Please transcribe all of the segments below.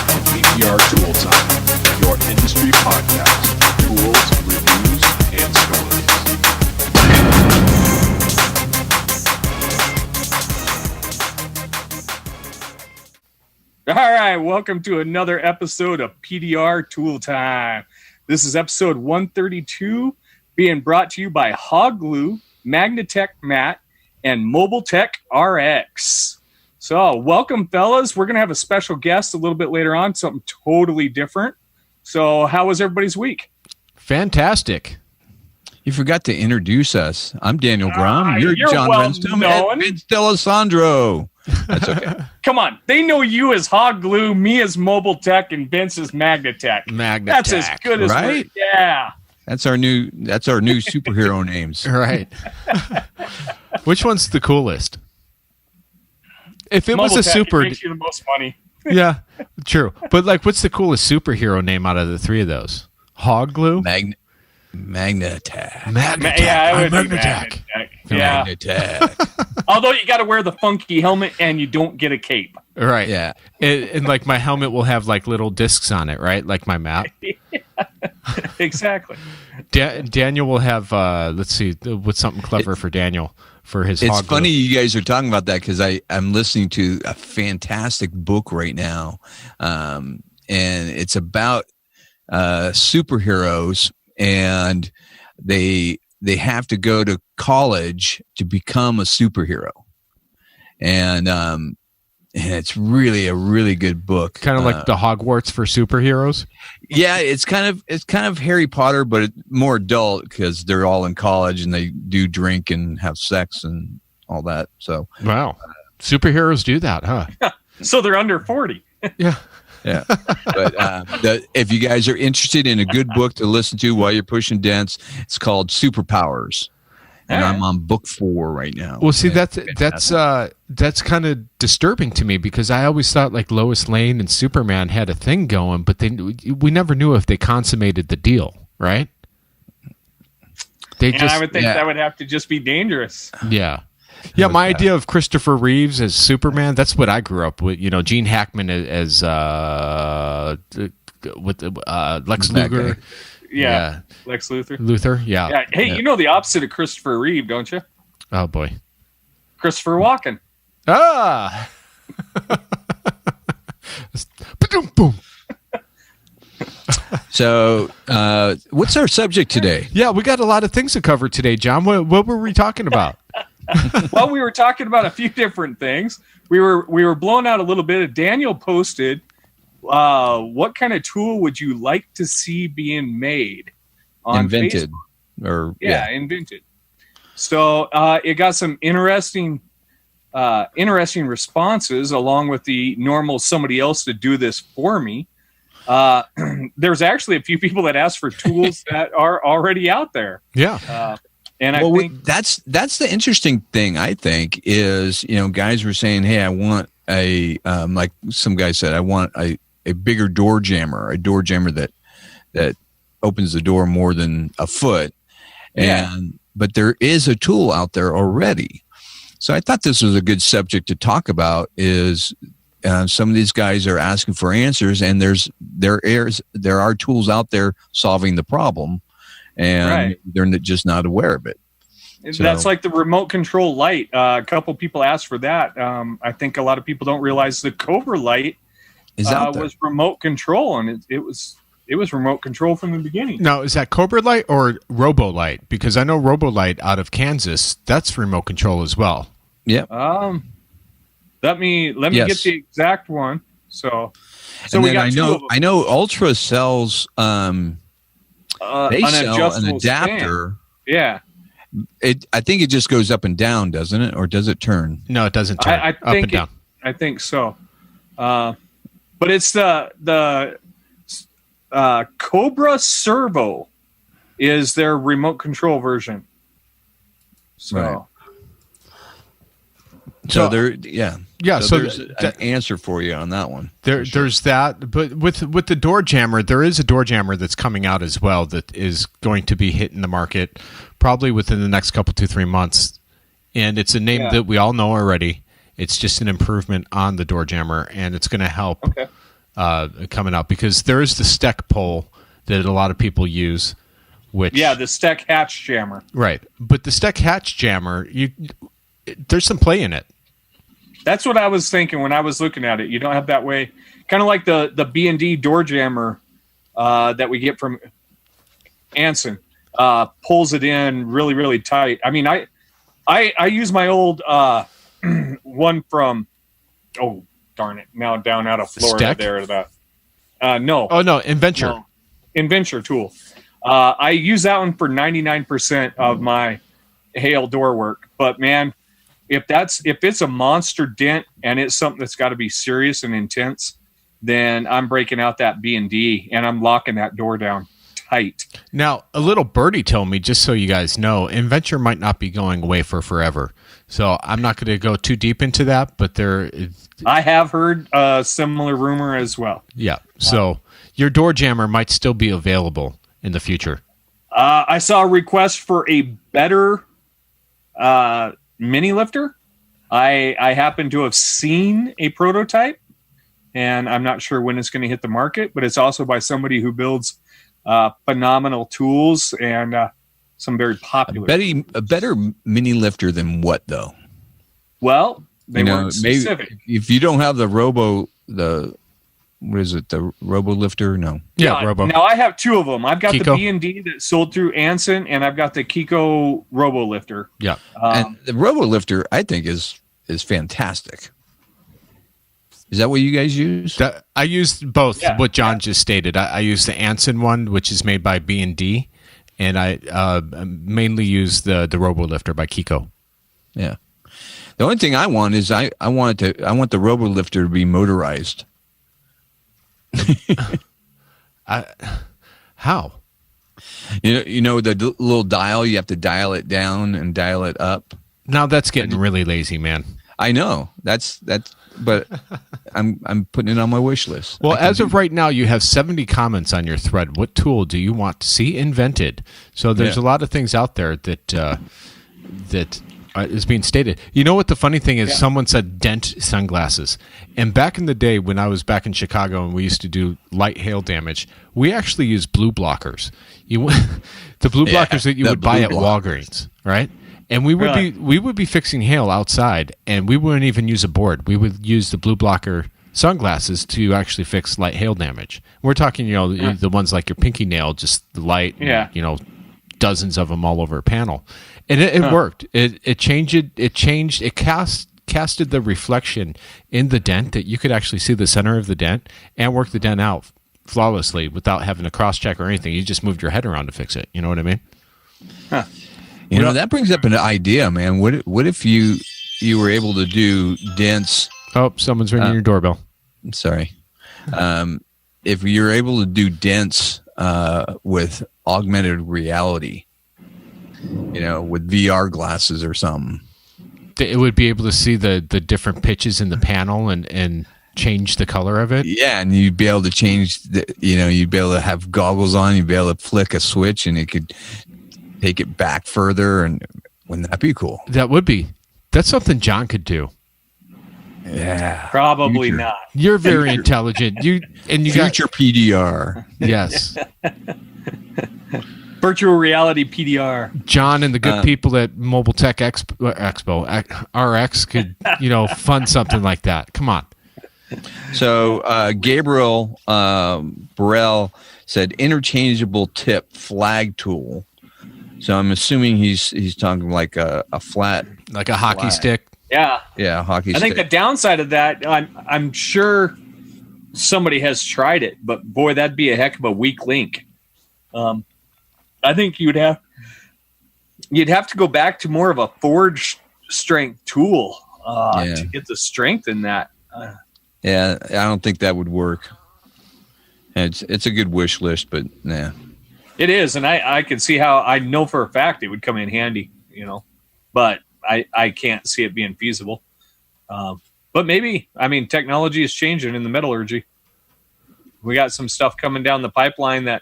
PTR Tool Time, your industry podcast, tools, reviews, and stories. All right, welcome to another episode of PDR Tool Time. This is episode 132, being brought to you by Hog Glue, Magnatech Matte, and Mobile Tech RX. So, welcome, fellas. We're going to have a special guest a little bit later on, something totally different. So, how was everybody's week? Fantastic. You forgot to introduce us. I'm Daniel Grom. You're John Renstrom and Vince D'Alessandro. That's okay. Come on. They know you as Hog Glue, me as Mobile Tech, and Vince as Magnatech. That's as good as right? Yeah. That's our new superhero names. Right. Which one's the coolest? If it Mobile was a Tech, super, it makes you the most money. yeah, true. But like, what's the coolest superhero name out of the three of those? Hog Glue, Magnatech. Yeah, I would Magnatech. Yeah. Magnatech. Although you got to wear the funky helmet and you don't get a cape. Right. Yeah. And like my helmet will have like little discs on it, right? Like my map. Exactly. Daniel will have. Let's see, what's something clever for Daniel for his. It's Hog funny Glue. you guys are talking about that because I'm listening to a fantastic book right now, and it's about superheroes, and they have to go to college to become a superhero, and it's really a really good book. Kind of like the Hogwarts for superheroes. Yeah, it's kind of Harry Potter, but more adult because they're all in college and they do drink and have sex and all that. So Wow, superheroes do that, huh? So they're under 40. Yeah. yeah. But if you guys are interested in a good book to listen to while you're pushing dents, it's called Superpowers. And I'm on book 4 right now. Well, see, that's kind of disturbing to me because I always thought like Lois Lane and Superman had a thing going, but we never knew if they consummated the deal, right? I would think that would have to just be dangerous. Yeah. Yeah, my idea of Christopher Reeves as Superman, that's what I grew up with. You know, Gene Hackman as Lex Luthor. Yeah. Lex Luthor. Luthor, yeah. Hey, you know the opposite of Christopher Reeve, don't you? Oh, boy. Christopher Walken. Ah! Boom. So, what's our subject today? Yeah, we got a lot of things to cover today, John. What were we talking about? Well, we were talking about a few different things. We were blowing out a little bit. Daniel posted, what kind of tool would you like to see being made on Invented. Facebook? Invented. So it got some interesting responses along with the normal somebody else to do this for me. There's actually a few people that asked for tools that are already out there. Yeah. And I think that's the interesting thing, I think, is, guys were saying, hey, I want like some guy said, I want a bigger door jammer that opens the door more than a foot. But there is a tool out there already. So I thought this was a good subject to talk about is some of these guys are asking for answers, and there are tools out there solving the problem, and they're just not aware of it. So, that's like the remote control light. A couple people asked for that. I think a lot of people don't realize the Cobra light was remote control, and it was remote control from the beginning. Now, is that Cobra Light or Robo Light? Because I know Robo Light out of Kansas, that's remote control as well. Yeah. Let me get the exact one. So we got I know Ultra sells an adapter. Stand. Yeah. I think it just goes up and down, doesn't it? Or does it turn? No, it doesn't turn up and down. I think so. But it's the Cobra Servo is their remote control version. So So there, yeah. So there's an answer for you on that one. There's that, but with the door jammer, there is a door jammer that's coming out as well that is going to be hitting the market probably within the next couple 2-3 months, and it's a name that we all know already. It's just an improvement on the door jammer, and it's going to help coming out, because there is the Steck pole that a lot of people use. Which, the Steck hatch jammer. Right. But the Steck hatch jammer, there's some play in it. That's what I was thinking when I was looking at it. You don't have that way. Kind of like the B&D door jammer that we get from Anson. Pulls it in really, really tight. I mean, I use my old one from, oh, darn it, now down out of Florida Steck? there. No. Oh, no, Inventure. No. Inventure tool. I use that one for 99% of my hail door work. But man, if it's a monster dent and it's something that's got to be serious and intense, then I'm breaking out that B&D and I'm locking that door down tight. Now, a little birdie told me, just so you guys know, Inventure might not be going away for forever. So I'm not going to go too deep into that, but I have heard a similar rumor as well. Yeah. So your door jammer might still be available in the future. I saw a request for a better mini lifter. I happen to have seen a prototype, and I'm not sure when it's going to hit the market, but it's also by somebody who builds phenomenal tools and some very popular. A better mini lifter than what, though? Well, they weren't specific. Maybe if you don't have the what is it? The Robo Lifter? No. Yeah, Robo. Now I have two of them. I've got Kiko. the B&D that sold through Anson, and I've got the Kiko Robo Lifter. Yeah. And the Robo Lifter, I think, is fantastic. Is that what you guys use? I used both. What John just stated. I use the Anson one, which is made by B&D, and I mainly use the Robo Lifter by Kiko. Yeah. The only thing I want is I want the Robo Lifter to be motorized. How? You know the little dial, you have to dial it down and dial it up. Now that's getting really lazy, man. I know that's but I'm putting it on my wish list. Well, as of right now, you have 70 comments on your thread. What tool do you want to see invented? So there's a lot of things out there that is being stated. You know what the funny thing is? Yeah. Someone said dent sunglasses. And back in the day when I was back in Chicago and we used to do light hail damage, we actually used blue blockers. The blue blockers that you would buy at Walgreens, right? And we would be fixing hail outside, and we wouldn't even use a board. We would use the blue blocker sunglasses to actually fix light hail damage. We're talking, the ones like your pinky nail, just the light, dozens of them all over a panel. And it worked. It casted the reflection in the dent that you could actually see the center of the dent and work the dent out flawlessly without having to cross check or anything. You just moved your head around to fix it. You know what I mean? Huh. That brings up an idea, man. What if you were able to do dents? Oh, someone's ringing your doorbell. Sorry. If you're able to do dents with augmented reality, with VR glasses or something, it would be able to see the different pitches in the panel and change the color of it. Yeah, and you'd be able to change you'd be able to have goggles on, you'd be able to flick a switch and it could take it back further. And wouldn't that be cool? That's something John could do. Yeah, probably not. You're very intelligent. You future PDR. Yes. Virtual reality PDR. John and the good people at Mobile Tech Expo RX could, fund something like that. Come on. So Gabriel Burrell said interchangeable tip flag tool. So I'm assuming he's talking like a flat, like a hockey stick. Yeah, hockey stick. I think the downside of that, I'm sure somebody has tried it, but boy, that'd be a heck of a weak link. I think you'd have to go back to more of a forged strength tool to get the strength in that. Yeah, I don't think that would work. It's a good wish list, but nah. It is, and I can see how. I know for a fact it would come in handy, but I can't see it being feasible. But maybe, technology is changing in the metallurgy. We got some stuff coming down the pipeline that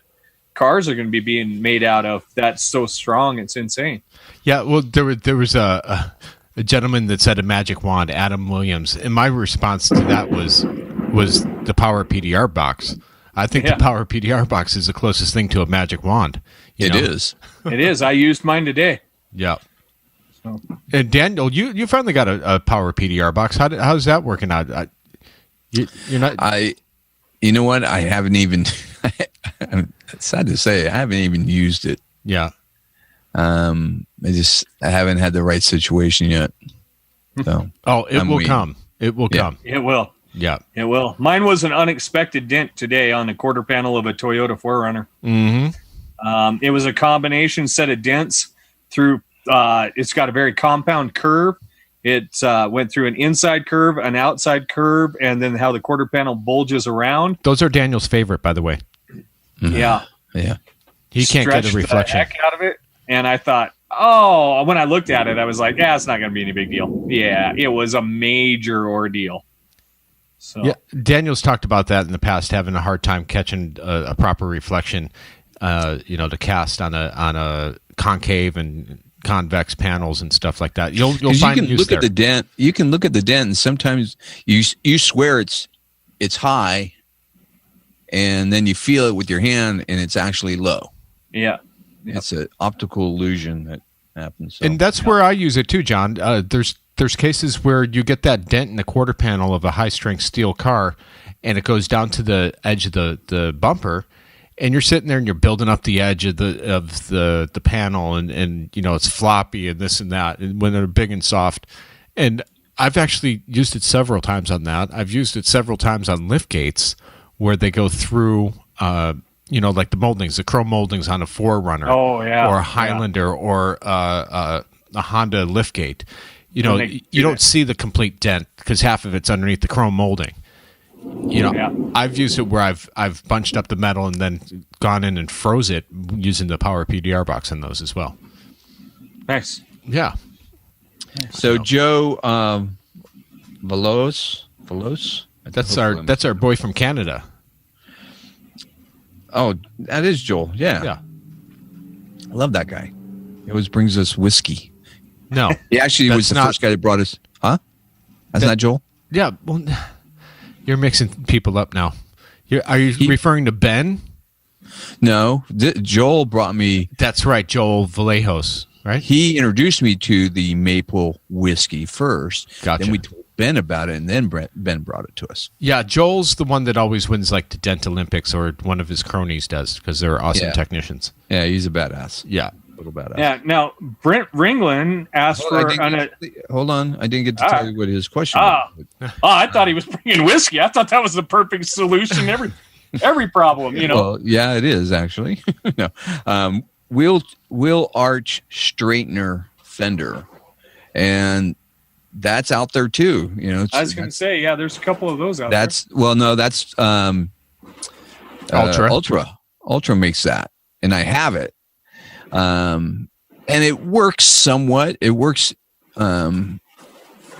cars are going to be being made out of. That's so strong, it's insane. Yeah, well, there was a gentleman that said a magic wand, Adam Williams, and my response to that was the Power PDR box. I think the Power PDR box is the closest thing to a magic wand. It is. It is. I used mine today. Yeah. So. And Daniel, you finally got a Power PDR box. How's that working out? You're not. You know what? I haven't even. It's sad to say, I haven't even used it. Yeah. I haven't had the right situation yet. So. It will come. It will come. It will. Yeah. It will. Mine was an unexpected dent today on the quarter panel of a Toyota 4Runner. Mm-hmm. It was a combination set of dents through. It's got a very compound curve. It went through an inside curve, an outside curve, and then how the quarter panel bulges around. Those are Daniel's favorite, by the way. Mm-hmm. Yeah. He can't get a reflection. The heck out of it. And I thought, when I looked at it, I was like, it's not going to be any big deal. Yeah, it was a major ordeal. So. Yeah, Daniel's talked about that in the past, having a hard time catching a proper reflection, to cast on a concave and convex panels and stuff like that. You'll find you can look at the dent. You can look at the dent, and sometimes you swear it's high, and then you feel it with your hand, and it's actually low. Yeah, it's an optical illusion that happens. So. And that's where I use it too, John. There's cases where you get that dent in the quarter panel of a high strength steel car, and it goes down to the edge of the bumper. And you're sitting there and you're building up the edge of the panel, and it's floppy and this and that, and when they're big and soft. And I've actually used it several times on that. I've used it several times on lift gates where they go through, like the moldings, the chrome moldings on a 4Runner, or a Highlander, or a Honda lift gate. You don't see the complete dent because half of it's underneath the chrome molding. I've used it where I've bunched up the metal and then gone in and froze it using the Power PDR box in those as well. Nice. Yeah. So Joe Velos. That's our boy from Canada. Oh, that is Joel. Yeah. Yeah. I love that guy. He always brings us whiskey. No. He actually was the first guy that brought us. Huh? That's not Joel? Yeah. Well, you're mixing people up now. Are you referring to Ben? No, Joel brought me. That's right, Joel Vallejos, right? He introduced me to the maple whiskey first. Gotcha. Then we told Ben about it, and then Ben brought it to us. Yeah, Joel's the one that always wins like the Dent Olympics, or one of his cronies does, because they're awesome technicians. Yeah, he's a badass. Yeah. Little badass. Yeah. Now Brent Ringland asked hold on, I didn't get to tell you what his question was. I thought he was bringing whiskey. I thought that was the perfect solution every problem. Well, yeah, it is actually. No, wheel arch straightener fender, and that's out there too. I was going to say, there's a couple of those out there. That's Ultra makes that, and I have it. And it works somewhat. It works. It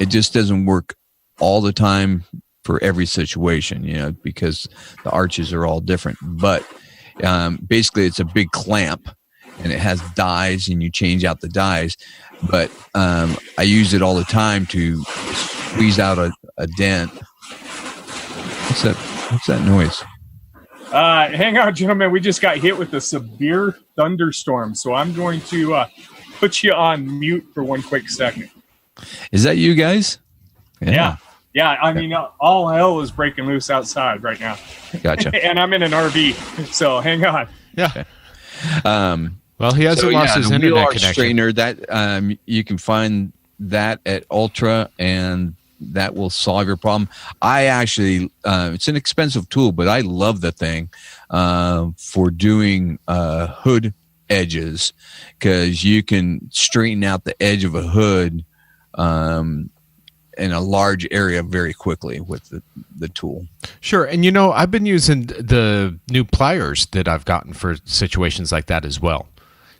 just doesn't work all the time for every situation, because the arches are all different. But basically, it's a big clamp, and it has dies, and you change out the dies. But I use it all the time to squeeze out a dent. What's that noise? Hang on, gentlemen. We just got hit with a severe thunderstorm, so I'm going to put you on mute for one quick second. Is that you guys? Yeah. I mean, all hell is breaking loose outside right now. Gotcha. And I'm in an RV, so hang on. Yeah. Well, he hasn't lost his internet connection. Strainer, that you can find that at Ultra, and that will solve your problem. I actually, it's an expensive tool, but I love the thing for doing hood edges, because you can straighten out the edge of a hood in a large area very quickly with the tool. Sure. And I've been using the new pliers that I've gotten for situations like that as well,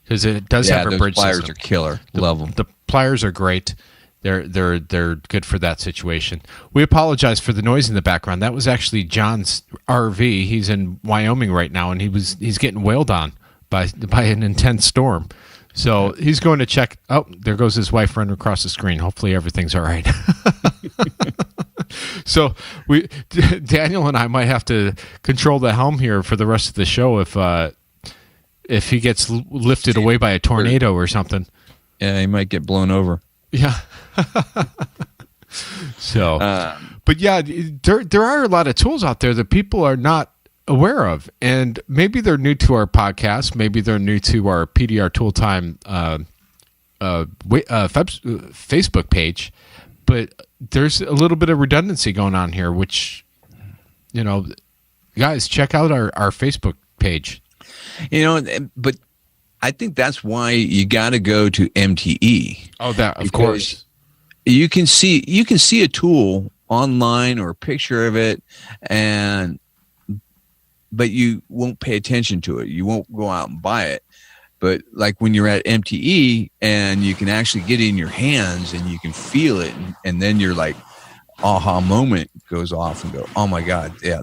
because it does have a bridge pliers system. Are killer. Love them. The pliers are great. They're good for that situation. We apologize for the noise in the background. That was actually John's RV. He's in Wyoming right now, and he's getting wailed on by an intense storm. So he's going to check. Oh, there goes his wife running across the screen. Hopefully everything's all right. So Daniel and I might have to control the helm here for the rest of the show if he gets lifted away by a tornado or something. Yeah, he might get blown over. Yeah. So, but yeah, there are a lot of tools out there that people are not aware of, and maybe they're new to our podcast, maybe they're new to our PDR Tool Time Facebook page, but there's a little bit of redundancy going on here, which, guys, check out our Facebook page. But I think that's why you got to go to MTE. Oh, that of course. You can see a tool online or a picture of it, but you won't pay attention to it. You won't go out and buy it. But like when you're at MTE and you can actually get it in your hands and you can feel it, and then you're like, aha moment goes off and go, oh my God, yeah,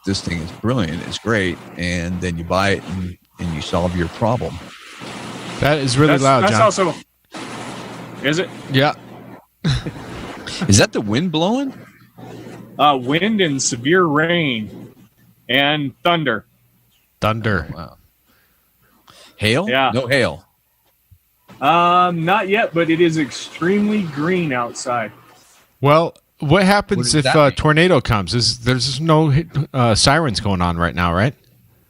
this thing is brilliant. It's great. And then you buy it and you solve your problem. That is really loud, That's John. also, is it? Yeah. Is that the wind blowing? Wind and severe rain and thunder. Thunder. Oh, wow. Hail? Yeah. No hail. Not yet, but it is extremely green outside. Well, what happens if that a mean? tornado comes? There's no sirens going on right now, right?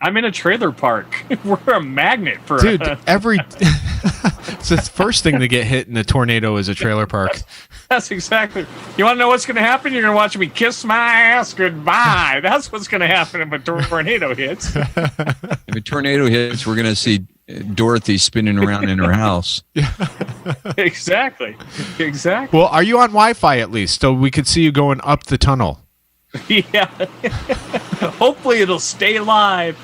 I'm in a trailer park. We're a magnet for Dude, it's the first thing to get hit in a tornado is a trailer park. That's exactly. You want to know what's going to happen? You're going to watch me kiss my ass goodbye. That's what's going to happen if a tornado hits. If a tornado hits, we're going to see Dorothy spinning around in her house. Exactly. Well, are you on Wi-Fi at least, so we could see you going up the tunnel? Yeah. Hopefully it'll stay live.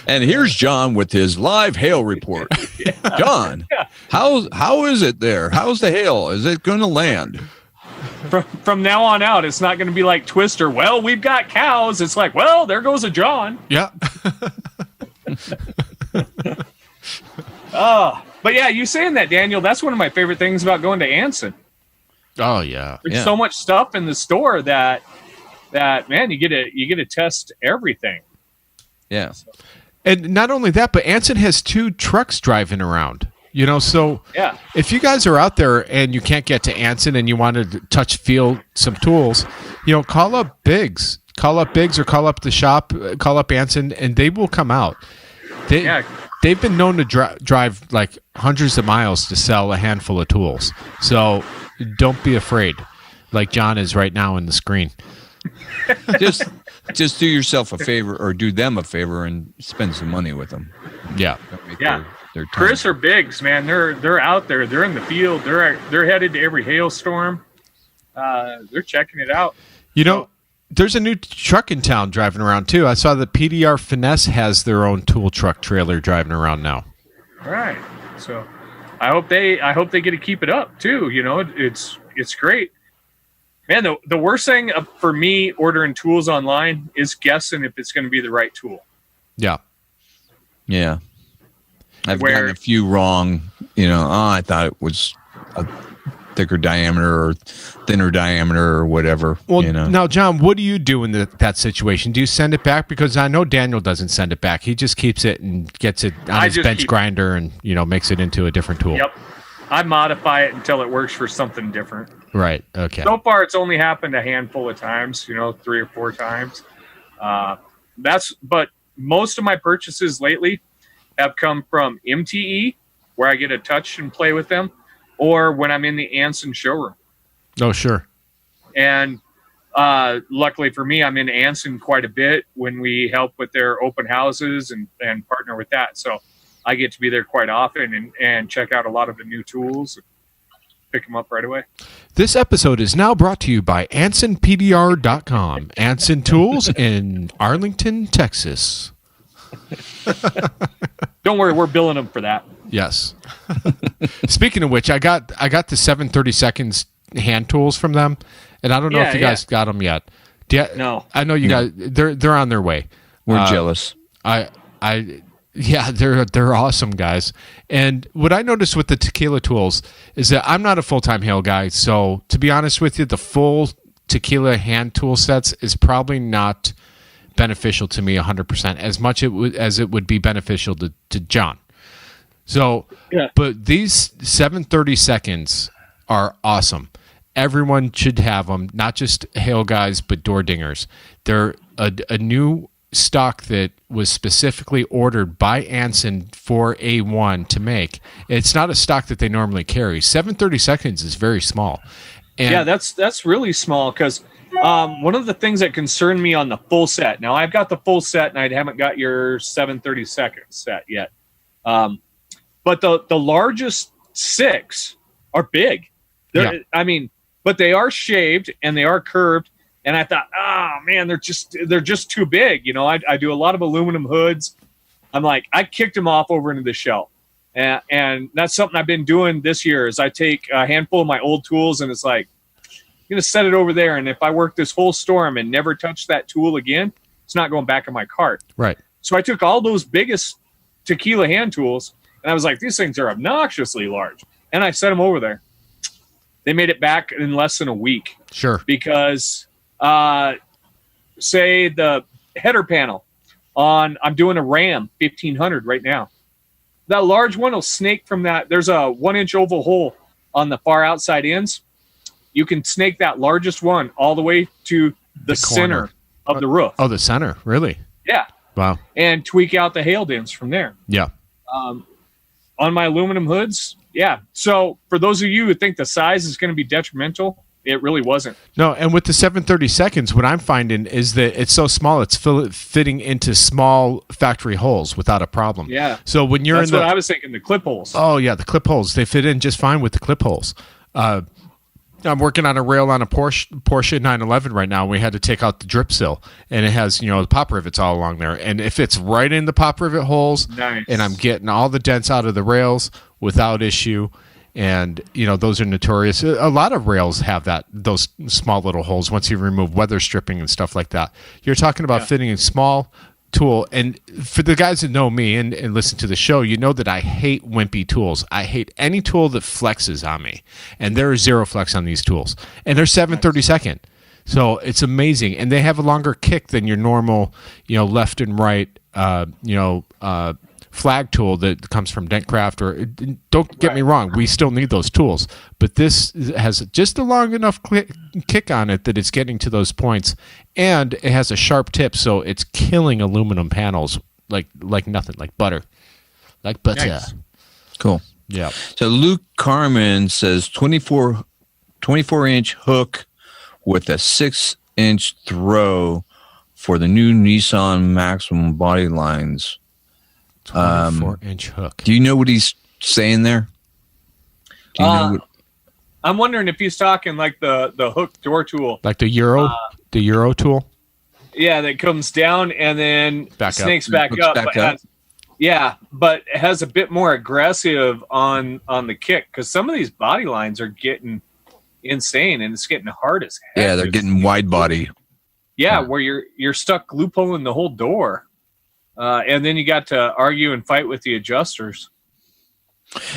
And here's John with his live hail report. John, how is it there? How's the hail? Is it going to land? From now on out, it's not going to be like Twister. Well, we've got cows. It's like, well, there goes a John. Yeah. But yeah, you saying that, Daniel, that's one of my favorite things about going to Anson. Oh yeah. There's so much stuff in the store that man, you get to test everything. Yeah. And not only that, but Anson has 2 trucks driving around. So Yeah. if you guys are out there and you can't get to Anson and you want to touch feel some tools, call up Biggs. Call up Biggs or call up the shop, call up Anson, and they will come out. They've been known to drive like hundreds of miles to sell a handful of tools. So don't be afraid, like John is right now in the screen. Just do yourself a favor, or do them a favor, and spend some money with them. Yeah. Yeah. Their time. Chris or Biggs, man, they're out there. They're in the field. They're headed to every hailstorm. They're checking it out. There's a new truck in town driving around too. I saw that PDR Finesse has their own tool truck trailer driving around now. All right. So I hope they get to keep it up too. It's great. Man, the worst thing for me ordering tools online is guessing if it's going to be the right tool. Yeah. Yeah. I've gotten a few wrong, I thought it was a thicker diameter or thinner diameter or whatever. Well, now, John, what do you do in that situation? Do you send it back? Because I know Daniel doesn't send it back. He just keeps it and gets it on his bench grinder and, makes it into a different tool. Yep. I modify it until it works for something different. Right. Okay. So far, it's only happened a handful of times, 3 or 4 times. But most of my purchases lately have come from MTE, where I get to touch and play with them, or when I'm in the Anson showroom. Oh, sure. And luckily for me, I'm in Anson quite a bit when we help with their open houses and partner with that. So I get to be there quite often and check out a lot of the new tools and pick them up right away. This episode is now brought to you by AnsonPDR.com. Anson Tools in Arlington, Texas. Don't worry, we're billing them for that. Yes. Speaking of which, I got the 730 seconds hand tools from them, and I don't know if you guys got them yet. No, I know you guys. They're on their way. We're jealous. Yeah, they're awesome, guys. And what I noticed with the tequila tools is that I'm not a full-time hail guy, so to be honest with you, the full tequila hand tool sets is probably not beneficial to me 100% as much as it would be beneficial to John. So, yeah. But these 730 seconds are awesome. Everyone should have them, not just hail guys, but door dingers. They're a new stock that was specifically ordered by Anson for A1 to make. It's not a stock that they normally carry. 730 seconds is very small. And yeah, that's really small because one of the things that concerned me on the full set. Now I've got the full set and I haven't got your 730 second set yet. But the largest 6 are big. I mean, but they are shaved and they are curved. And I thought, oh man, they're just too big. You know, I do a lot of aluminum hoods. I'm like, I kicked them off over into the shelf. And that's something I've been doing this year is I take a handful of my old tools and it's like, I'm going to set it over there. And if I work this whole storm and never touch that tool again, it's not going back in my cart. Right. So I took all those biggest tequila hand tools and I was like, these things are obnoxiously large. And I set them over there. They made it back in less than a week. Sure. Because, say the header panel I'm doing a Ram 1500 right now. That large one will snake from that. There's a 1-inch oval hole on the far outside ends. You can snake that largest one all the way to the center of the roof. Oh, the center, really? Yeah. Wow. And tweak out the hail dents from there. Yeah. On my aluminum hoods, yeah. So for those of you who think the size is going to be detrimental, it really wasn't. No, and with the 730 seconds, what I'm finding is that it's so small, it's fitting into small factory holes without a problem. Yeah. So when you're That's what I was thinking, the clip holes. Oh, yeah, the clip holes. They fit in just fine with the clip holes. I'm working on a rail on a Porsche 911 right now. We had to take out the drip sill, and it has, the pop rivets all along there. And it fits right in the pop rivet holes, nice. And I'm getting all the dents out of the rails without issue. And, those are notorious. A lot of rails have those small little holes once you remove weather stripping and stuff like that. You're talking about fitting a small tool. And for the guys that know me and listen to the show, you know that I hate wimpy tools. I hate any tool that flexes on me. And there is zero flex on these tools. And they're 730 second. So it's amazing. And they have a longer kick than your normal, left and right, flag tool that comes from Dentcraft. Or don't get me wrong, we still need those tools, but this has just a long enough kick on it that it's getting to those points, and it has a sharp tip, so it's killing aluminum panels like nothing, like butter. Nice. Cool. Yeah. So Luke Carmen says 24-inch hook with a 6-inch throw for the new Nissan Maximum body lines. 24-inch hook. Do you know what he's saying there? Do you know I'm wondering if he's talking like the hook door tool, like the Euro tool. Yeah, that comes down and then snakes back up. But it has a bit more aggressive on the kick because some of these body lines are getting insane and it's getting hard as heck. Yeah, they're getting wide body. Yeah, where you're stuck loopholing the whole door. And then you got to argue and fight with the adjusters.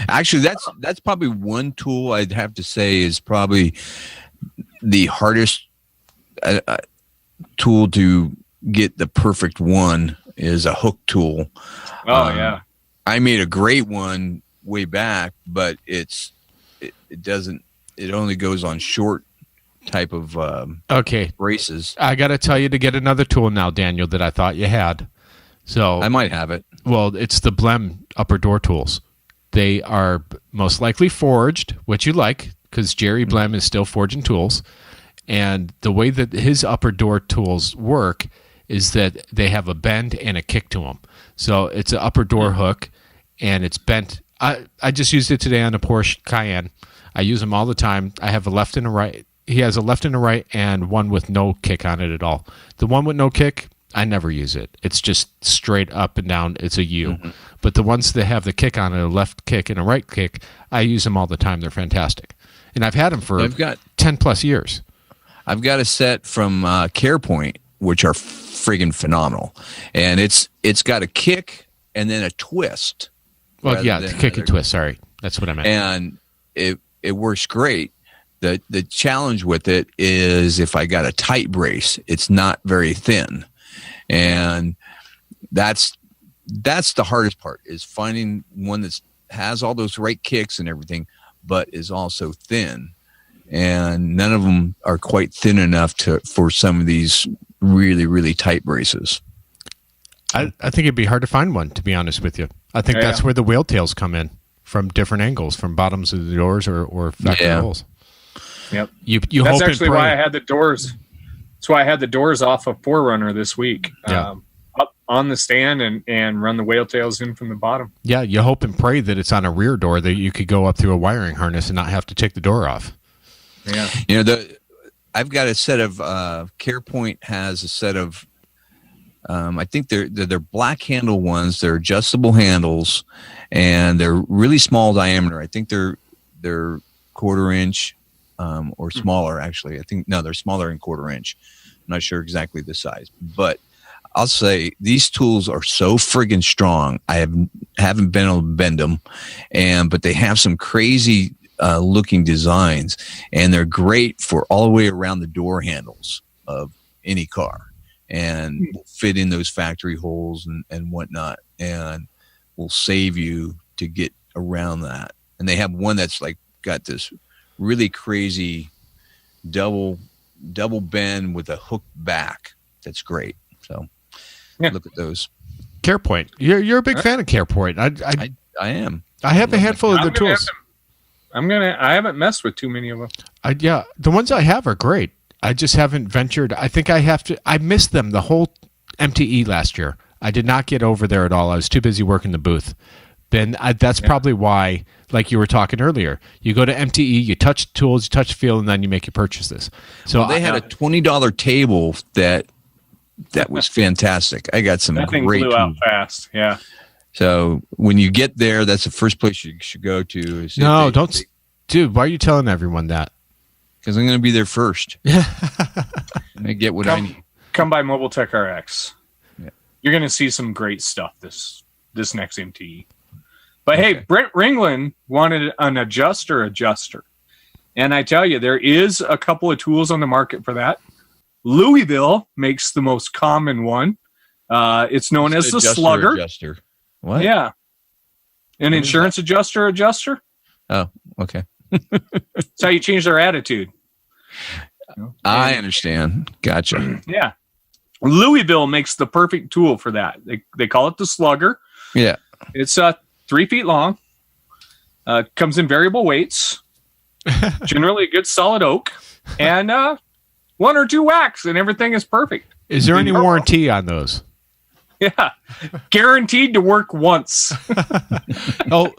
Actually, that's probably one tool I'd have to say is probably the hardest tool to get the perfect one is a hook tool. Oh, yeah. I made a great one way back, but it only goes on short type of braces. I got to tell you to get another tool now, Daniel, that I thought you had. So I might have it. Well, it's the Blem upper door tools. They are most likely forged, which you like, because Jerry Blem is still forging tools. And the way that his upper door tools work is that they have a bend and a kick to them. So it's an upper door hook, and it's bent. I just used it today on a Porsche Cayenne. I use them all the time. I have a left and a right. He has a left and a right and one with no kick on it at all. The one with no kick, I never use it. It's just straight up and down. It's a U. Mm-hmm. But the ones that have the kick on it, a left kick and a right kick, I use them all the time. They're fantastic. And I've had them for 10 plus years. I've got a set from CarePoint, which are friggin' phenomenal. And it's got a kick and then a twist. Well, yeah, kick and twist. Sorry, that's what I meant. And it works great. The challenge with it is if I got a tight brace, it's not very thin, and that's the hardest part, is finding one that has all those right kicks and everything, but is also thin. And none of them are quite thin enough for some of these really, really tight braces. I think it'd be hard to find one, to be honest with you. I think that's where the whale tails come in, from different angles, from bottoms of the doors or factory holes. Yep. You That's hope actually why I had the doors. That's why I had the doors off of Forerunner this week. Up on the stand and run the whale tails in from the bottom. Yeah, you hope and pray that it's on a rear door that you could go up through a wiring harness and not have to take the door off. Yeah. I've got a set of CarePoint has a set of I think they're black handle ones. They're adjustable handles, and they're really small diameter. I think they're 1/4 inch or smaller. Actually, I think they're smaller than 1/4 inch. I'm not sure exactly the size, but I'll say these tools are so friggin' strong. I haven't been able to bend them, but they have some crazy looking designs, and they're great for all the way around the door handles of any car, and will fit in those factory holes and whatnot, and will save you to get around that. And they have one that's like got this really crazy double bend with a hooked back. That's great. So look at those. CarePoint. You're a big fan of CarePoint. I am. I have a handful of the tools. I haven't messed with too many of them. The ones I have are great. I just haven't ventured. I think I missed them the whole MTE last year. I did not get over there at all. I was too busy working the booth. Ben, that's probably why, like you were talking earlier, you go to MTE, you touch tools, you touch feel, and then you make your purchases. So they had a $20 table that was fantastic. I got some that thing great flew out fast. Yeah. So when you get there, that's the first place you should go to. Dude, why are you telling everyone that? Because I'm going to be there first. Yeah. And I get what I need. Come by Mobile Tech RX. Yeah. You're going to see some great stuff this next MTE. But hey, Brent Ringland wanted an adjuster. And I tell you, there is a couple of tools on the market for that. Louisville makes the most common one. It's known as the Slugger. Adjuster. What? Yeah. An insurance adjuster. Oh, okay. That's how you change their attitude. I understand. Gotcha. Yeah. Louisville makes the perfect tool for that. They call it the Slugger. Yeah. It's 3 feet long. Comes in variable weights. Generally a good solid oak. And 1 or 2 whacks and everything is perfect. Is there any warranty on those? Yeah. Guaranteed to work once. Oh,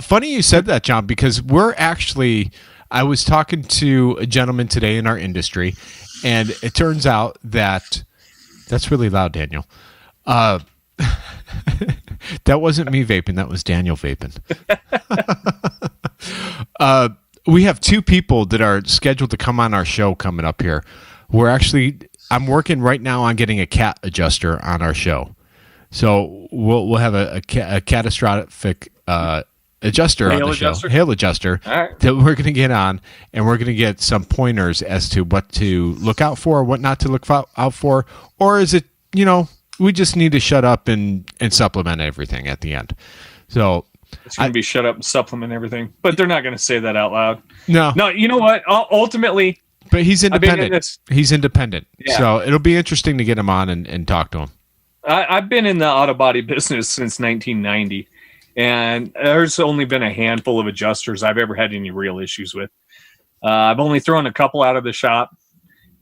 funny you said that, John, because I was talking to a gentleman today in our industry, and it turns out that's really loud, Daniel. That wasn't me vaping. That was Daniel vaping. We have 2 people that are scheduled to come on our show coming up here. I'm working right now on getting a cat adjuster on our show. So we'll have a catastrophic adjuster on the show, hail adjuster, right, that we're going to get on, and we're going to get some pointers as to what to look out for, what not to look out for, or is it, we just need to shut up and supplement everything at the end. So it's going to be shut up and supplement everything, but they're not going to say that out loud. No, you know what? Ultimately, but he's independent. He's independent. Yeah. So it'll be interesting to get him on and talk to him. I've been in the auto body business since 1990, and there's only been a handful of adjusters I've ever had any real issues with. I've only thrown a couple out of the shop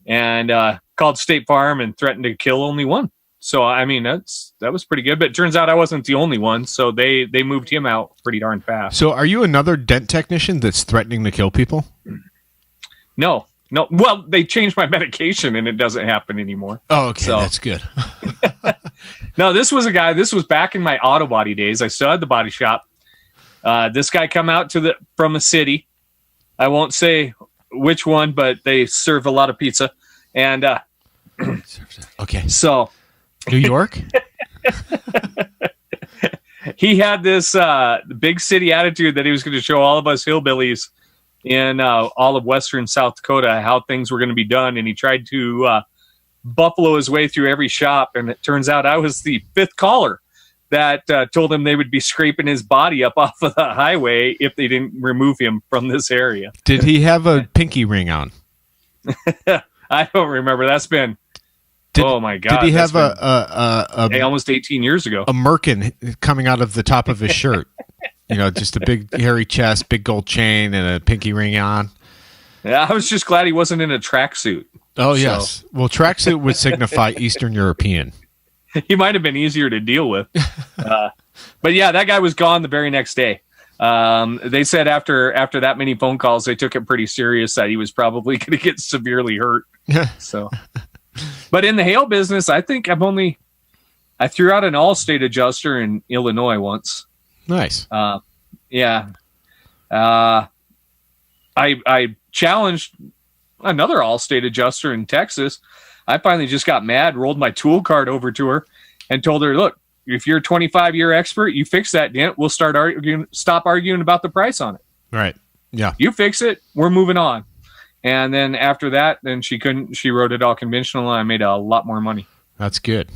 and called State Farm and threatened to kill only one. So, I mean, that was pretty good. But it turns out I wasn't the only one, so they moved him out pretty darn fast. So are you another dent technician that's threatening to kill people? No. Well, they changed my medication, and it doesn't happen anymore. Oh, okay. So, that's good. No, this was back in my auto body days. I still had the body shop. This guy come out from a city. I won't say which one, but they serve a lot of pizza. And okay. So New York? he had this big city attitude that he was going to show all of us hillbillies in all of western South Dakota how things were going to be done, and he tried to buffalo his way through every shop, and it turns out I was the fifth caller that told him they would be scraping his body up off of the highway if they didn't remove him from this area. Did he have a pinky ring on? I don't remember. That's been oh my god! Did he have almost 18 years ago? A merkin coming out of the top of his shirt? Just a big hairy chest, big gold chain, and a pinky ring on. Yeah, I was just glad he wasn't in a tracksuit. Oh yes, well, tracksuit would signify Eastern European. He might have been easier to deal with, but yeah, that guy was gone the very next day. They said after that many phone calls, they took it pretty serious that he was probably going to get severely hurt. So, but in the hail business, I think I threw out an all-state adjuster in Illinois once. Nice. Yeah. I challenged another all-state adjuster in Texas. I finally just got mad, rolled my tool card over to her, and told her, "Look, if you're a 25-year expert, you fix that dent. We'll stop arguing about the price on it. Right. Yeah. You fix it. We're moving on." And then after that, then she wrote it all conventional, and I made a lot more money. That's good.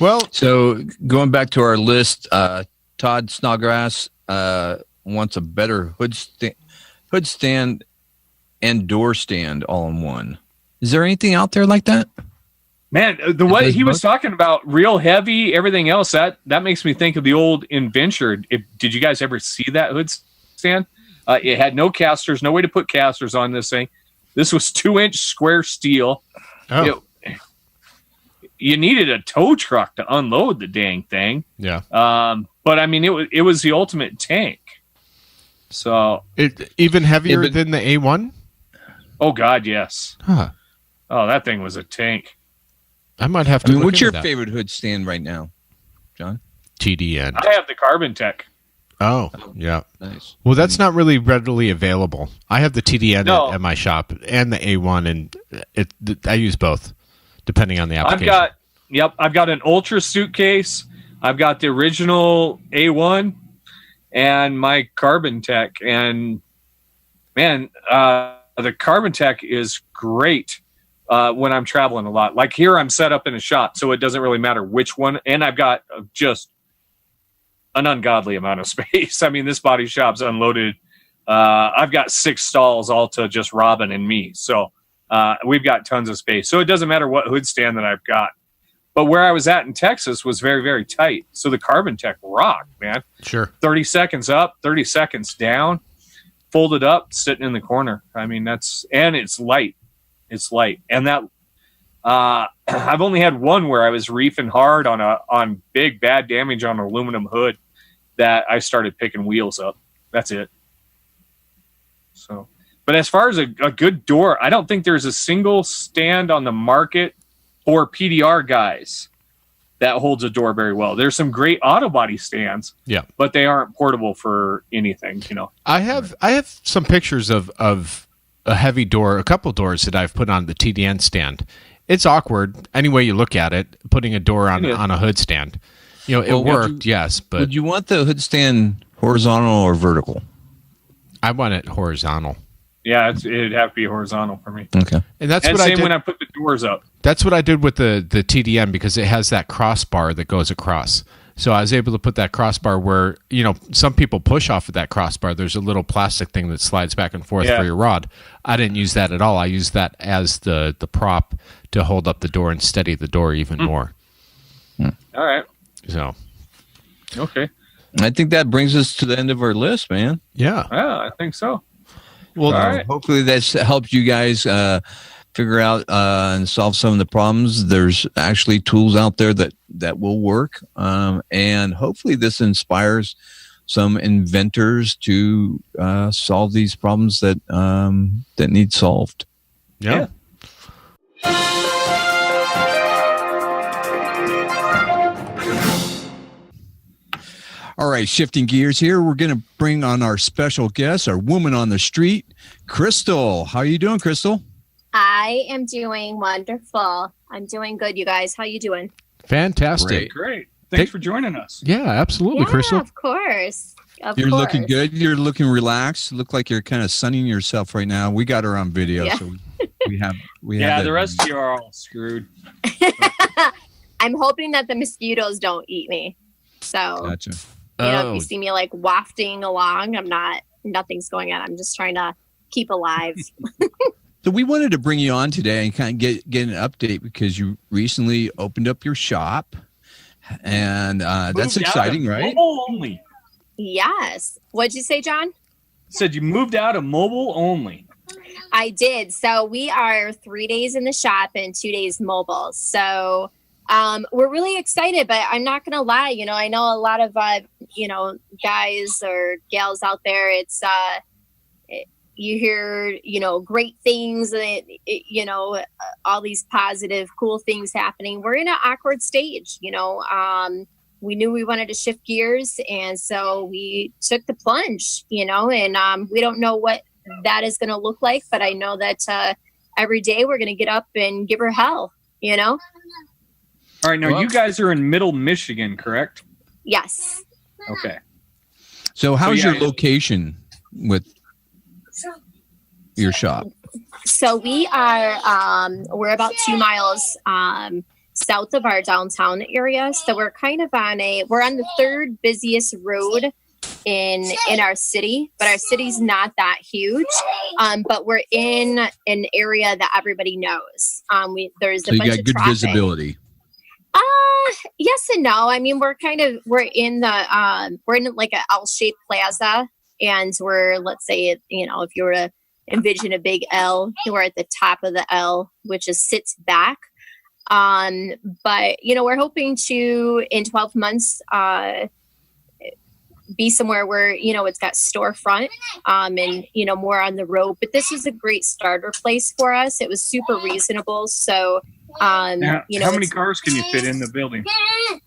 Well, so going back to our list, Todd Snodgrass wants a better hood stand and door stand all in one. Is there anything out there like that? Man, the way he was talking about, real heavy, everything else, that makes me think of the old Inventure. Did you guys ever see that hood stand? It had no casters, no way to put casters on this thing. This was 2-inch square steel. Oh. You needed a tow truck to unload the dang thing. Yeah. But I mean, it was the ultimate tank. So it even heavier than the A1? Oh God, yes. Huh. Oh, that thing was a tank. I might have to. What's your favorite hood stand right now, John? TDN. I have the Carbon Tech. Oh, yeah. Nice. Well, that's not really readily available. I have the TDN at my shop and the A1, and I use both, depending on the application. I've got an Ultra suitcase. I've got the original A1 and my Carbon Tech. And man, the Carbon Tech is great when I'm traveling a lot. Like here, I'm set up in a shop, so it doesn't really matter which one. And I've got just an ungodly amount of space. I mean, this body shop's unloaded. I've got 6 stalls all to just Robin and me. So we've got tons of space. So it doesn't matter what hood stand that I've got. But where I was at in Texas was very, very tight. So the Carbon Tech rocked, man. Sure. 30 seconds up, 30 seconds down, folded up, sitting in the corner. I mean, and it's light. It's light. And that I've only had one where I was reefing hard on big bad damage on an aluminum hood that I started picking wheels up. That's it. So, but as far as a good door, I don't think there's a single stand on the market for PDR guys that holds a door very well. There's some great auto body stands, yeah, but they aren't portable for anything. I have some pictures of a heavy door, a couple doors that I've put on the TDN stand. It's awkward any way you look at it, putting a door on a hood stand. It worked, yes, but would you want the hood stand horizontal or vertical? I want it horizontal. Yeah, it'd have to be horizontal for me. Okay, and that's what same I did when I put the doors up. That's what I did with the TDM because it has that crossbar that goes across. So I was able to put that crossbar where, some people push off of that crossbar. There's a little plastic thing that slides back and forth for your rod. I didn't use that at all. I used that as the prop to hold up the door and steady the door even more. All right. So. Okay. I think that brings us to the end of our list, man. Yeah. Yeah, I think so. Well, hopefully that's helped you guys figure out and solve some of the problems. There's actually tools out there that will work. And hopefully this inspires some inventors to solve these problems that need solved. Yeah. All right, shifting gears here. We're going to bring on our special guest, our woman on the street, Crystal. How are you doing, Crystal? I am doing wonderful. I'm doing good, you guys. How you doing? Fantastic. Great. Thanks for joining us. Yeah, absolutely, Crystal. Of course. You're looking good. You're looking relaxed. Look like you're kind of sunning yourself right now. We got her on video, so we have. Yeah, the rest of you are all screwed. I'm hoping that the mosquitoes don't eat me. So, gotcha. If you see me like wafting along, nothing's going on. I'm just trying to keep alive. So we wanted to bring you on today and kind of get an update because you recently opened up your shop, and that's exciting, right? Mobile only. Yes. What'd you say, John? Said you moved out of mobile only. I did. So we are 3 days in the shop and 2 days mobile. So we're really excited, but I'm not going to lie. I know a lot of, guys or gals out there, it's, you hear, great things, all these positive, cool things happening. We're in an awkward stage, we knew we wanted to shift gears. And so we took the plunge, and we don't know what that is going to look like, but I know that every day we're going to get up and give her hell, All right. Now you guys are in Middle Michigan, correct? Yes. Okay. So how's your location with your shop? So we are, we're about 2 miles, south of our downtown area. So we're kind of we're on the third busiest road in our city, but our city's not that huge. But we're in an area that everybody knows. There's a bunch of good traffic. Visibility. Yes and no. I mean, we're in like a L-shaped plaza, and let's say, if you were to envision a big L, we're at the top of the L, which sits back. But we're hoping to, in 12 months, be somewhere where, it's got storefront, and, more on the road. But this is a great starter place for us. It was super reasonable. So, how many cars can you fit in the building?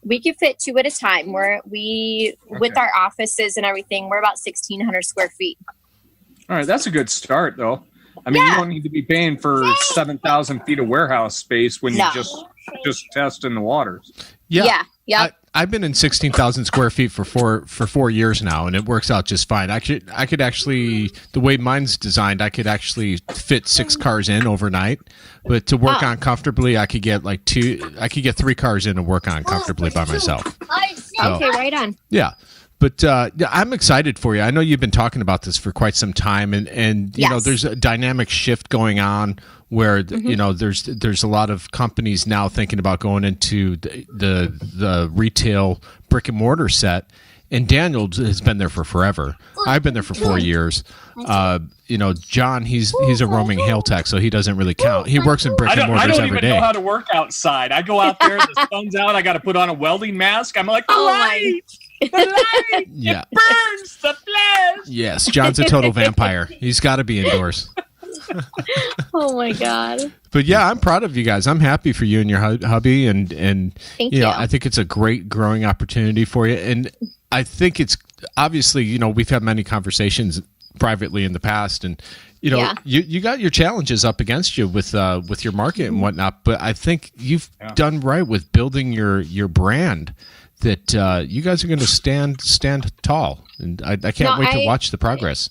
We can fit 2 at a time. With our offices and everything, we're about 1,600 square feet. All right. That's a good start though. I mean, you don't need to be paying for 7,000 feet of warehouse space when you just test in the waters. Yeah. I've been in 16,000 square feet for 4 years now, and it works out just fine. I could actually, the way mine's designed, I could actually fit 6 cars in overnight. But to work on comfortably, I could get 3 cars in and work on comfortably by myself. Okay, right on. Yeah. But I'm excited for you. I know you've been talking about this for quite some time, and there's a dynamic shift going on where there's a lot of companies now thinking about going into the retail brick and mortar set. And Daniel has been there for forever. I've been there for 4 years. John, he's a roaming hail tech, so he doesn't really count. He works in brick and mortars every day. I don't even know how to work outside. I go out there, the sun's out, I got to put on a welding mask. I'm like, the light yeah, burns the flesh. Yes, John's a total vampire. He's got to be indoors. Oh my God. But yeah, I'm proud of you guys. I'm happy for you and your hubby, and Thank you. I think it's a great growing opportunity for you. And I think it's obviously, we've had many conversations privately in the past, and you got your challenges up against you with your market and whatnot. But I think you've done right with building your brand. That you guys are going to stand tall, and I can't wait to watch the progress.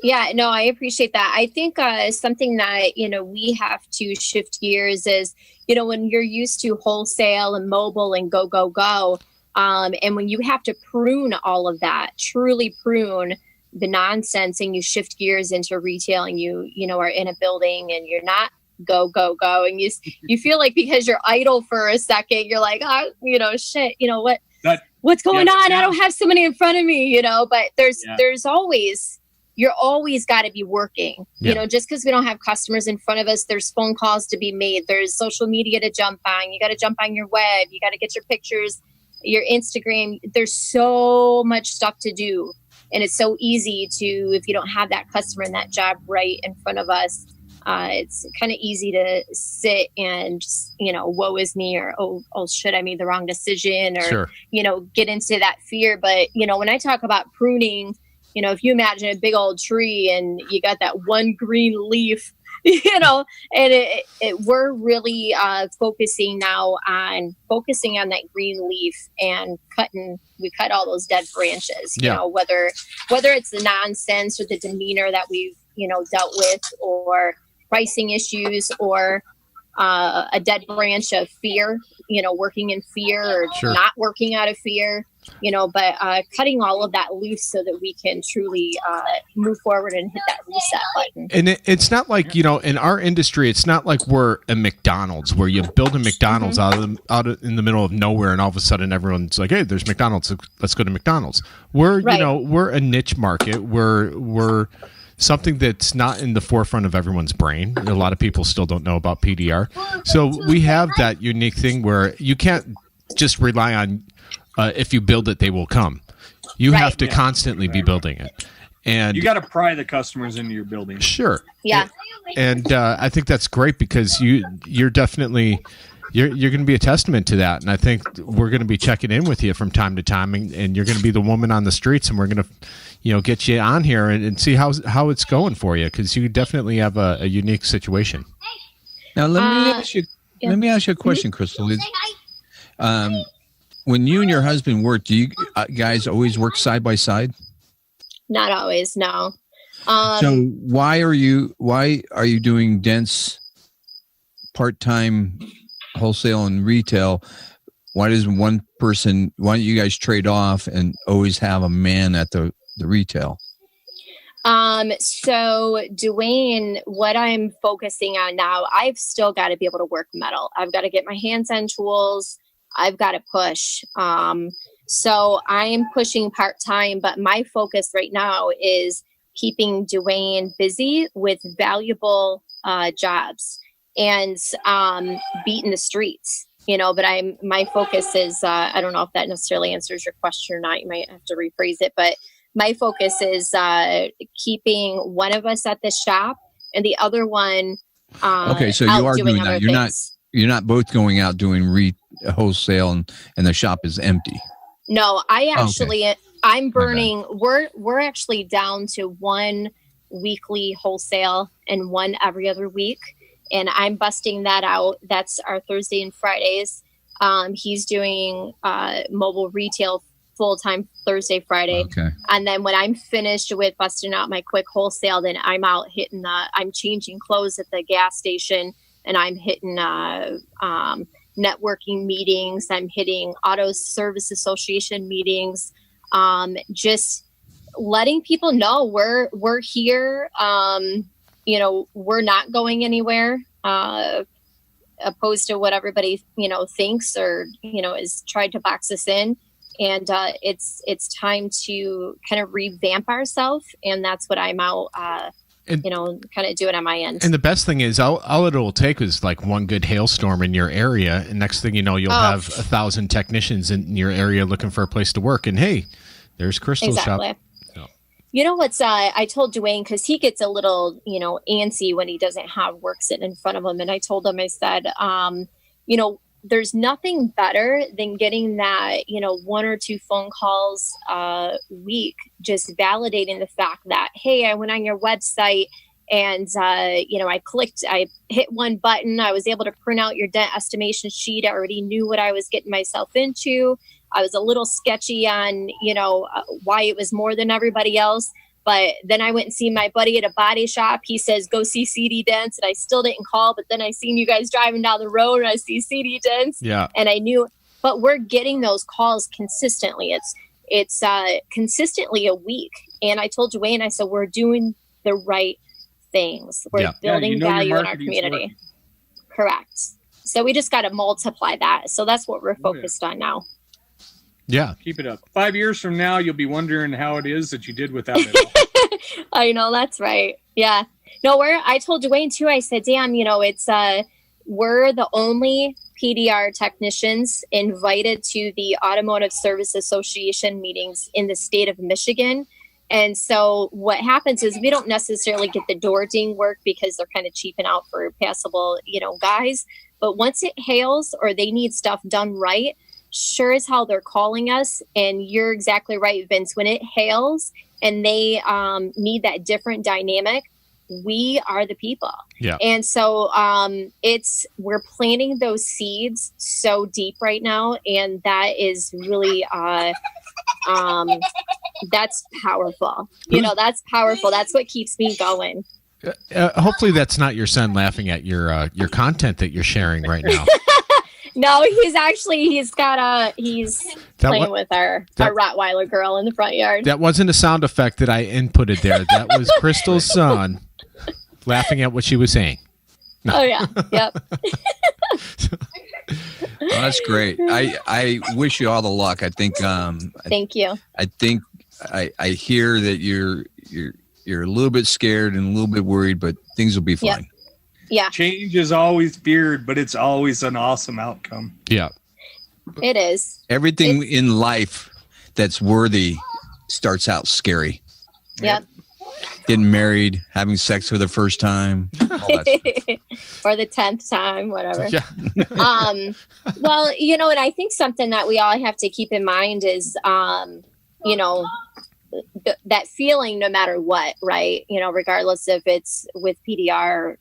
Yeah, no, I appreciate that. I think something that, we have to shift gears is, when you're used to wholesale and mobile and go, and when you have to prune all of that, truly prune the nonsense, and you shift gears into retail, and you are in a building and you're not go, and you feel like because you're idle for a second, you're like, shit, what's going on? I don't have somebody in front of me, but there's always, you're always got to be working, just because we don't have customers in front of us, there's phone calls to be made. There's social media to jump on. You got to jump on your web. You got to get your pictures, your Instagram. There's so much stuff to do. And it's so easy to, if you don't have that customer and that job right in front of us, it's kind of easy to sit and just, woe is me, or, oh, shit, I made the wrong decision, or, get into that fear. But, when I talk about pruning, if you imagine a big old tree and you got that one green leaf and we're really focusing now on that green leaf and we cut all those dead branches, whether it's the nonsense or the demeanor that we've, dealt with, or pricing issues, or a dead branch of fear, working in fear, or not working out of fear, but cutting all of that loose so that we can truly move forward and hit that reset button. And it's not like, in our industry, it's not like we're a McDonald's where you build a McDonald's out in the middle of nowhere, and all of a sudden everyone's like, hey, there's McDonald's, let's go to McDonald's. We're, we're a niche market. We're something that's not in the forefront of everyone's brain. A lot of people still don't know about PDR. So we have that unique thing where you can't just rely on if you build it, they will come. You have to constantly be building it. And you got to pry the customers into your building. Sure. Yeah. And I think that's great because you're definitely you're going to be a testament to that. And I think we're going to be checking in with you from time to time, and you're going to be the woman on the streets, and we're going to get you on here and see how it's going for you, because you definitely have a unique situation. Now let me ask you a question, Crystal. When you and your husband work, do you guys always work side by side? Not always, no. So why are you doing dense part-time wholesale and retail? Why don't you guys trade off and always have a man at the retail? So Dwayne, what I'm focusing on now, I've still got to be able to work metal. I've got to get my hands on tools. I've got to push. So I am pushing part-time, but my focus right now is keeping Dwayne busy with valuable jobs and beating the streets. But my focus is, I don't know if that necessarily answers your question or not. You might have to rephrase it, but my focus is keeping one of us at the shop and the other one. Okay, so you are doing that. You're not both going out doing wholesale and the shop is empty. No, I'm burning. We're actually down to one weekly wholesale and one every other week. And I'm busting that out. That's our Thursday and Fridays. He's doing mobile retail full-time Thursday, Friday. Okay. And then when I'm finished with busting out my quick wholesale, then I'm out hitting I'm changing clothes at the gas station, and I'm hitting networking meetings. I'm hitting auto service association meetings. Just letting people know we're here. We're not going anywhere, opposed to what everybody, thinks or, is tried to box us in. And it's time to kind of revamp ourselves. And that's what I'm out, kind of doing on my end. And the best thing is all it will take is like one good hailstorm in your area. And next thing you know, you'll have 1,000 technicians in your area looking for a place to work. And hey, there's Crystal's shop. You know what's, I told Dwayne, because he gets a little, antsy when he doesn't have work sitting in front of him. And I told him, I said, there's nothing better than getting that, 1 or 2 phone calls a week, just validating the fact that, hey, I went on your website and, I hit one button. I was able to print out your dent estimation sheet. I already knew what I was getting myself into. I was a little sketchy on, why it was more than everybody else. But then I went and see my buddy at a body shop. He says, go see CD Dents. And I still didn't call. But then I seen you guys driving down the road and I see CD Dents. Yeah. And I knew, but we're getting those calls consistently. It's consistently a week. And I told Dwayne, I said, we're doing the right things. We're building value in our community. Correct. So we just got to multiply that. So that's what we're focused on now. Yeah. Keep it up. 5 years from now, you'll be wondering how it is that you did without it. I know, that's right. Yeah. No, I told Dwayne too, I said, damn, it's, we're the only PDR technicians invited to the Automotive Service Association meetings in the state of Michigan. And so what happens is we don't necessarily get the door ding work because they're kind of cheaping out for passable, guys. But once it hails or they need stuff done right, sure as hell they're calling us. And you're exactly right, Vince. When it hails and they need that different dynamic, we are the people. Yeah. And so we're planting those seeds so deep right now, and that is really that's powerful. That's powerful. That's what keeps me going. Hopefully that's not your son laughing at your content that you're sharing right now. No, he's playing with our Rottweiler girl in the front yard. That wasn't a sound effect that I inputted there. That was Crystal's son laughing at what she was saying. No. Oh yeah, yep. Oh, that's great. I wish you all the luck. I think. Thank you. I think I hear that you're a little bit scared and a little bit worried, but things will be fine. Yep. Yeah. Change is always feared, but it's always an awesome outcome. Yeah. It is. Everything in life that's worthy starts out scary. Yep. Getting married, having sex for the first time, all that stuff. Or the 10th time, whatever. Yeah. Well, and I think something that we all have to keep in mind is, that feeling no matter what, right? Regardless if it's with PDR,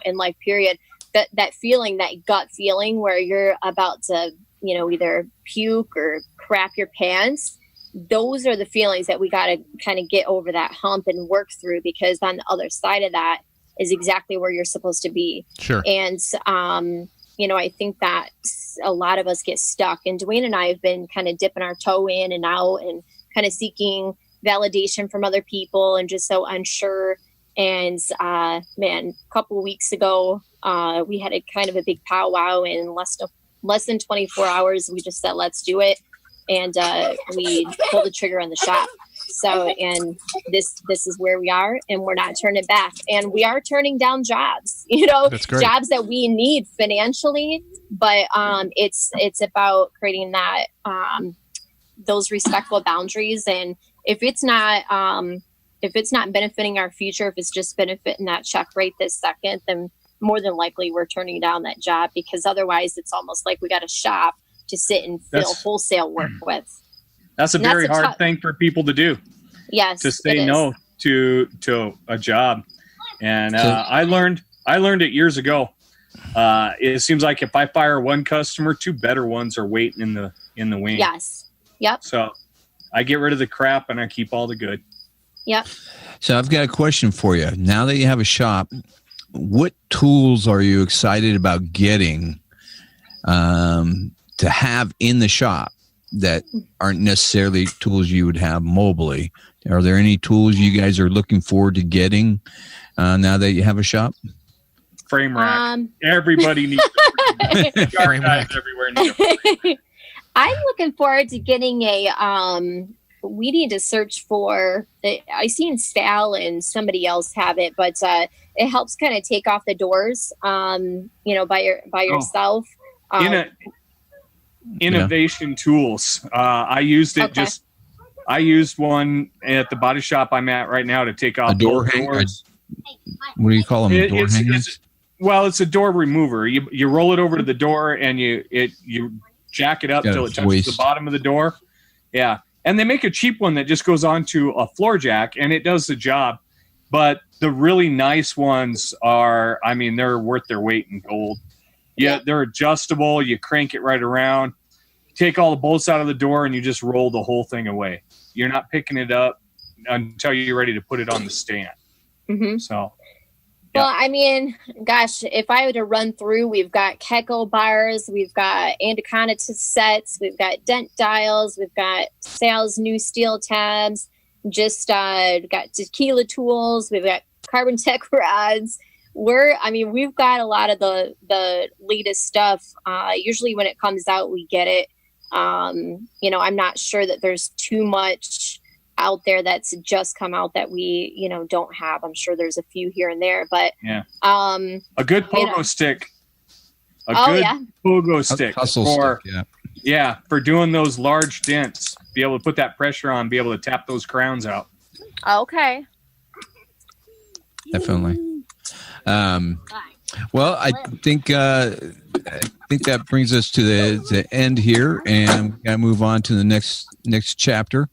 in life period, that feeling, that gut feeling where you're about to, either puke or crap your pants. Those are the feelings that we got to kind of get over that hump and work through, because on the other side of that is exactly where you're supposed to be. Sure. And, I think that a lot of us get stuck, and Dwayne and I have been kind of dipping our toe in and out and kind of seeking validation from other people and just so unsure. And a couple of weeks ago, we had a kind of a big powwow. In less than 24 hours, we just said, let's do it. And we pulled the trigger on the shop. So, and this is where we are, and we're not turning back. And we are turning down jobs, jobs that we need financially, but it's about creating that those respectful boundaries. And if it's not benefiting our future, if it's just benefiting that check right this second, then more than likely we're turning down that job, because otherwise it's almost like we got to shop to sit and fill wholesale work with. That's a very hard thing for people to do. Yes, to say no to a job. And I learned it years ago. It seems like if I fire one customer, two better ones are waiting in the wing. Yes. Yep. So I get rid of the crap and I keep all the good. Yep. So I've got a question for you. Now that you have a shop, what tools are you excited about getting to have in the shop that aren't necessarily tools you would have mobily? Are there any tools you guys are looking forward to getting now that you have a shop? Frame rack. Everybody needs a frame rack. Everywhere needs a frame rack. I'm looking forward to getting we need to search for, I seen Sal and somebody else have it, but it helps kind of take off the doors, by yourself. Innovation tools. I used it I used one at the body shop I'm at right now to take off doors. What do you call them? Door hangers? Well, it's a door remover. You roll it over to the door and you jack it up till it touches the bottom of the door. Yeah. And they make a cheap one that just goes onto a floor jack and it does the job. But the really nice ones are, they're worth their weight in gold. Yeah, they're adjustable. You crank it right around. Take all the bolts out of the door and you just roll the whole thing away. You're not picking it up until you're ready to put it on the stand. Mm-hmm. So, well, gosh, if I were to run through, we've got Keiko bars, we've got Anaconda sets, we've got dent dials, we've got Sal's new steel tabs, we've got tequila tools, we've got Carbon Tech rods. We've got a lot of the latest stuff. Usually when it comes out, we get it. I'm not sure that there's too much out there that's just come out that we, don't have. I'm sure there's a few here and there, but a good pogo stick. Pogo stick for doing those large dents. Be able to put that pressure on. Be able to tap those crowns out. Okay. Definitely. Well, I think that brings us to the end here, and we got to move on to the next chapter.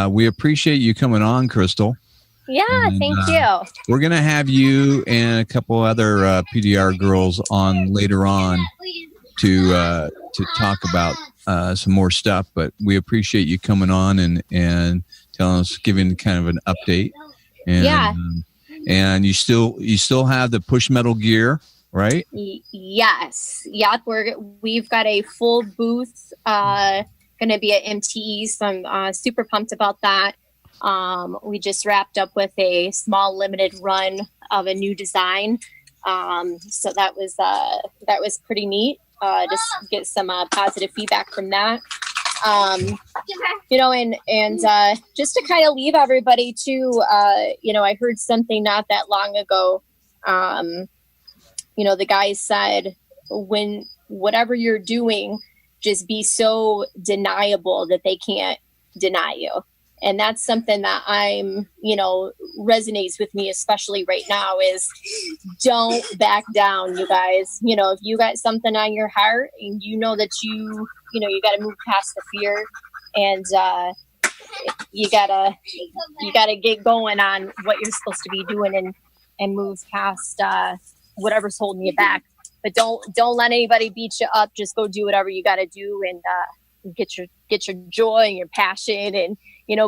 We appreciate you coming on, Crystal. Yeah, And, thank you. We're going to have you and a couple other PDR girls on later on to talk about some more stuff. But we appreciate you coming on and telling us, giving kind of an update. And, Yeah. And you still have the push metal gear, right? Yes. Yep. We've got a full booth going to be at MTE, so I'm super pumped about that. We just wrapped up with a small limited run of a new design. So that was pretty neat. Just get some positive feedback from that. And just to kind of leave everybody too, I heard something not that long ago. The guy said, when whatever you're doing, just be so deniable that they can't deny you. And that's something that resonates with me, especially right now, is don't back down, you guys. If you got something on your heart and you know that you got to move past the fear, and you gotta get going on what you're supposed to be doing and move past whatever's holding you back. But don't let anybody beat you up. Just go do whatever you got to do and get your joy and your passion. And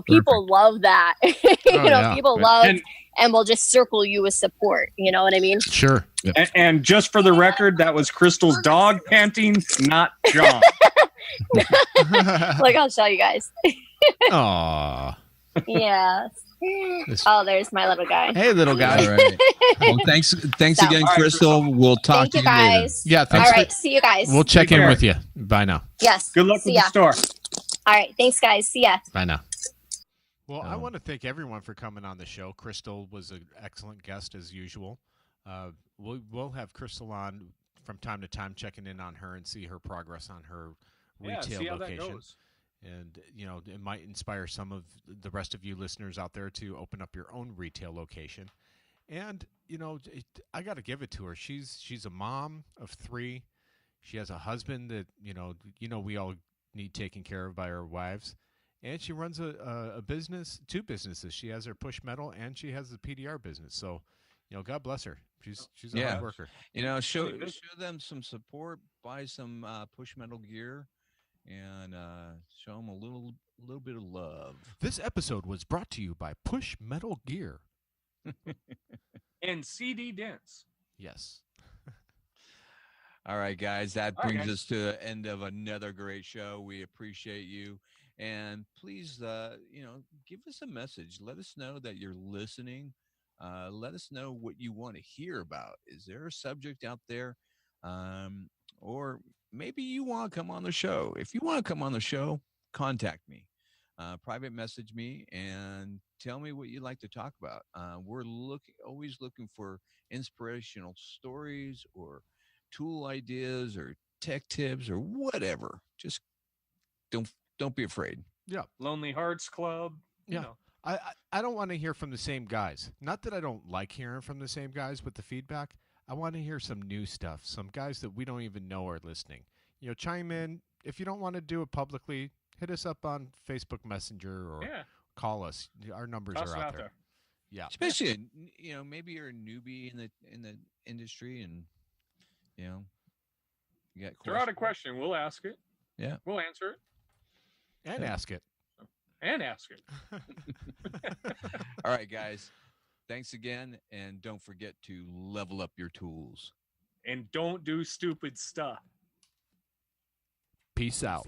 people love that. People love and will just circle you with support. You know what I mean? Sure. Yep. And just for the record, that was Crystal's dog panting, not John. Look, I'll show you guys. Aww. Yes. Oh, there's my little guy. Hey, little guy. All right. Well, thanks again, Crystal. We'll talk to you guys later. Yeah, thanks. All right, see you guys. We'll check in with you. Bye now. Yes. Good luck with the store. All right, thanks, guys. See ya. Bye now. Well, I want to thank everyone for coming on the show. Crystal was an excellent guest as usual. We'll have Crystal on from time to time, checking in on her and see her progress on her retail location. And, it might inspire some of the rest of you listeners out there to open up your own retail location. And, I got to give it to her. She's a mom of 3. She has a husband that, we all need taken care of by our wives. And she runs a business, 2 businesses. She has her push metal and she has the PDR business. So, God bless her. She's a hard worker. Show them some support, buy some push metal gear, and show them a little bit of love. This episode was brought to you by Push Metal Gear and CD Dents. Yes. All right, guys, that brings us to the end of another great show. We appreciate you, and please, give us a message. Let us know that you're listening. Let us know what you want to hear about. Is there a subject out there, or maybe you want to come on the show? If you want to come on the show, contact me. Private message me and tell me what you'd like to talk about. We're always looking for inspirational stories or tool ideas or tech tips or whatever. Just don't be afraid. Yeah. Lonely Hearts Club. Yeah. I don't want to hear from the same guys. Not that I don't like hearing from the same guys with the feedback. I want to hear some new stuff, some guys that we don't even know are listening. Chime in. If you don't want to do it publicly, hit us up on Facebook Messenger or call us. Our numbers are out there. Yeah. Especially, maybe you're a newbie in the industry and, you got throw out a question. We'll ask it. Yeah. We'll answer it. And ask it. And ask it. All right, guys. Thanks again. And don't forget to level up your tools. And don't do stupid stuff. Peace out.